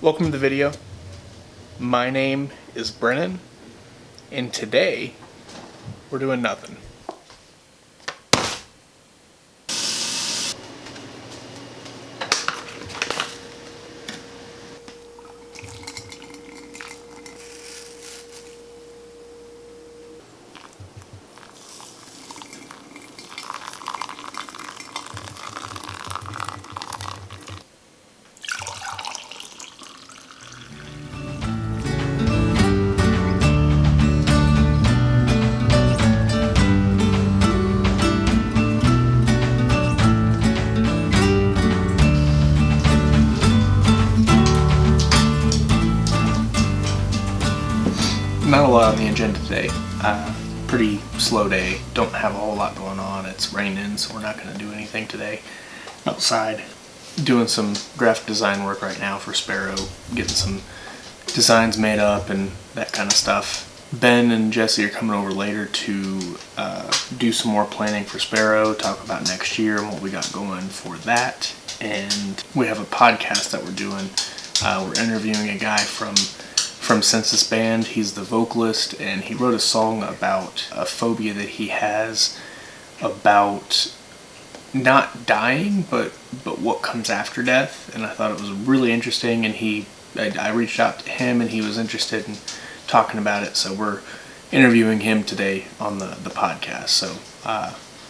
Welcome to the video. My name is Brennan, and today we're doing nothing. Not a lot on the agenda today. Pretty slow day. Don't have a whole lot going on. It's raining, so we're not going to do anything today. Outside, doing some graphic design work right now for Sparrow, getting some designs made up and that kind of stuff. Ben and Jesse are coming over later to do some more planning for Sparrow, talk about next year and what we got going for that. And we have a podcast that we're doing. We're interviewing a guy from Census band. He's the vocalist, and he wrote a song about a phobia that he has about not dying, but what comes after death. And I thought it was really interesting, and I reached out to him, and he was interested in talking about it. So we're interviewing him today on the podcast. So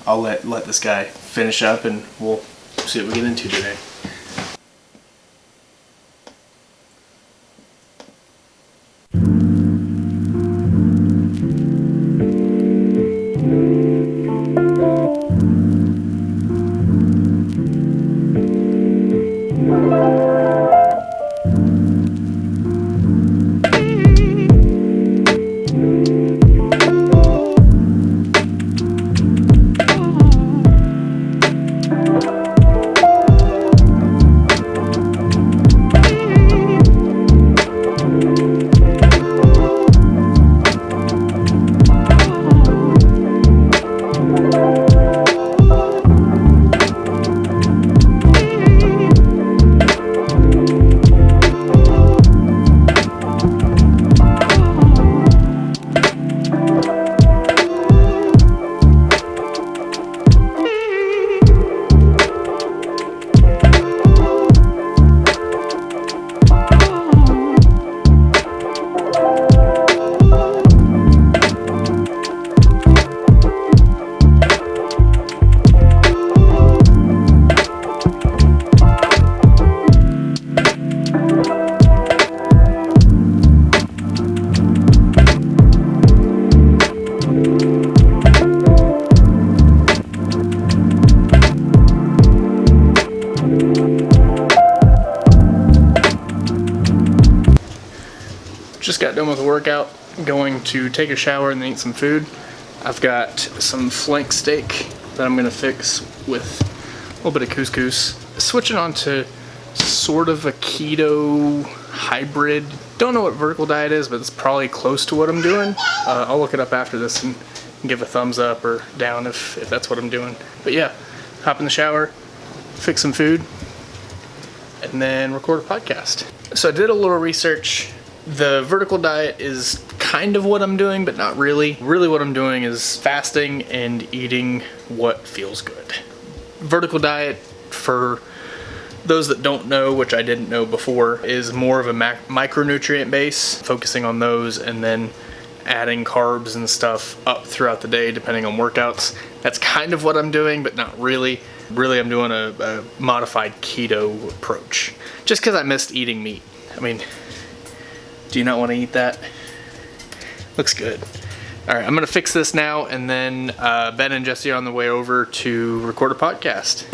I'll let this guy finish up, and we'll see what we get into today. Just got done with the workout, going to take a shower and then eat some food. I've got some flank steak that I'm gonna fix with a little bit of couscous. Switching on to sort of a keto hybrid. Don't know what vertical diet is, but it's probably close to what I'm doing. I'll look it up after this and give a thumbs up or down if that's what I'm doing. But yeah, hop in the shower, fix some food, and then record a podcast. So I did a little research. The vertical diet is kind of what I'm doing, but not really. Really what I'm doing is fasting and eating what feels good. Vertical diet, for those that don't know, which I didn't know before, is more of a micronutrient base, focusing on those and then adding carbs and stuff up throughout the day depending on workouts. That's kind of what I'm doing, but not really. Really, I'm doing a modified keto approach. Just because I missed eating meat. I mean, do you not want to eat that? Looks good. All right, I'm going to fix this now, and then Ben and Jesse are on the way over to record a podcast.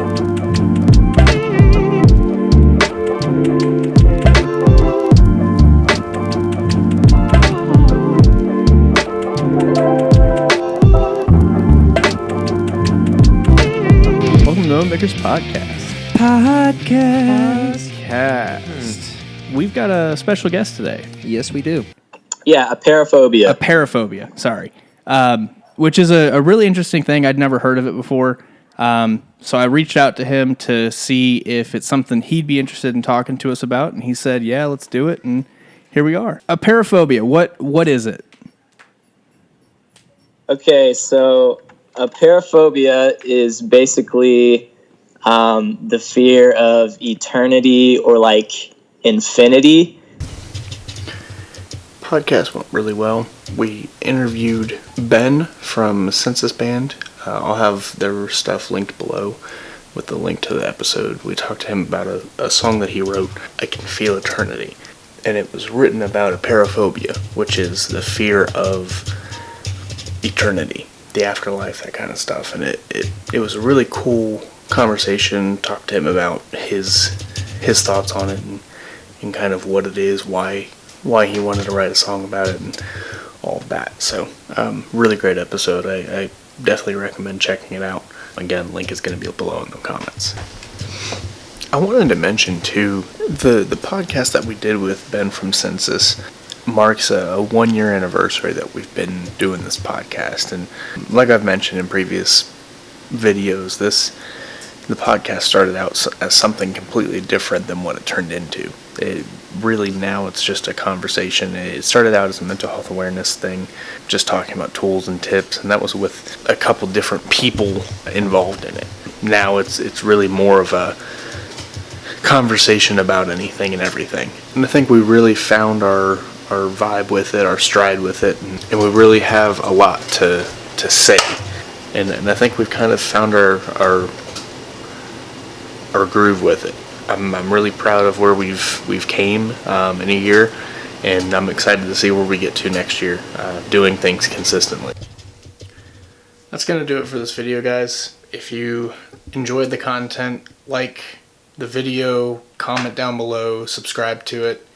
Welcome to the Makers Podcast. We've got a special guest today. Yes, we do. Yeah, apeirophobia. Apeirophobia, sorry. Which is a really interesting thing. I'd never heard of it before. So I reached out to him to see if it's something he'd be interested in talking to us about, and he said, yeah, let's do it, and here we are. Apeirophobia, what is it? Okay, so apeirophobia is basically the fear of eternity or like infinity. Podcast went really well. We interviewed Ben from Census Band. I'll have their stuff linked below with the link to the episode. We talked to him about a song that he wrote, I Can Feel Eternity. And it was written about apeirophobia, which is the fear of eternity, the afterlife, that kind of stuff. And it was a really cool conversation. Talked to him about his thoughts on it and kind of what it is, why he wanted to write a song about it, and all of that. So, really great episode. I definitely recommend checking it out. Again, link is going to be below in the comments. I wanted to mention, too, the podcast that we did with Ben from Census marks a 1-year anniversary that we've been doing this podcast. And like I've mentioned in previous videos, the podcast started out as something completely different than what it turned into. Really now it's just a conversation. It started out as a mental health awareness thing, just talking about tools and tips, and that was with a couple different people involved in it. Now it's really more of a conversation about anything and everything. And I think we really found our vibe with it, our stride with it, and we really have a lot to say. And I think we've kind of found our groove with it. I'm really proud of where we've came in a year, and I'm excited to see where we get to next year, doing things consistently. That's going to do it for this video, guys. If you enjoyed the content, like the video, comment down below, subscribe to it.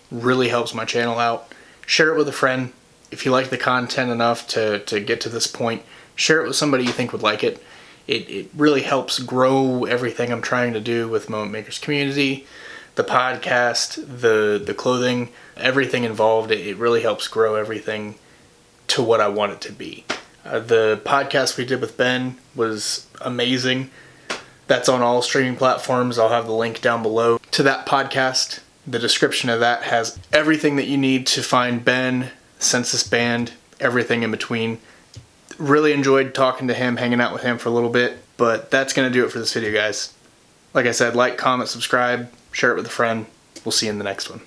Really helps my channel out. Share it with a friend. If you like the content enough to get to this point, share it with somebody you think would like it. It really helps grow everything I'm trying to do with Moment Makers Community, the podcast, the clothing, everything involved. It really helps grow everything to what I want it to be. The podcast we did with Ben was amazing. That's on all streaming platforms. I'll have the link down below to that podcast. The description of that has everything that you need to find Ben, Census Band, everything in between. Really enjoyed talking to him, hanging out with him for a little bit. But that's going to do it for this video, guys. Like I said, like, comment, subscribe, share it with a friend. We'll see you in the next one.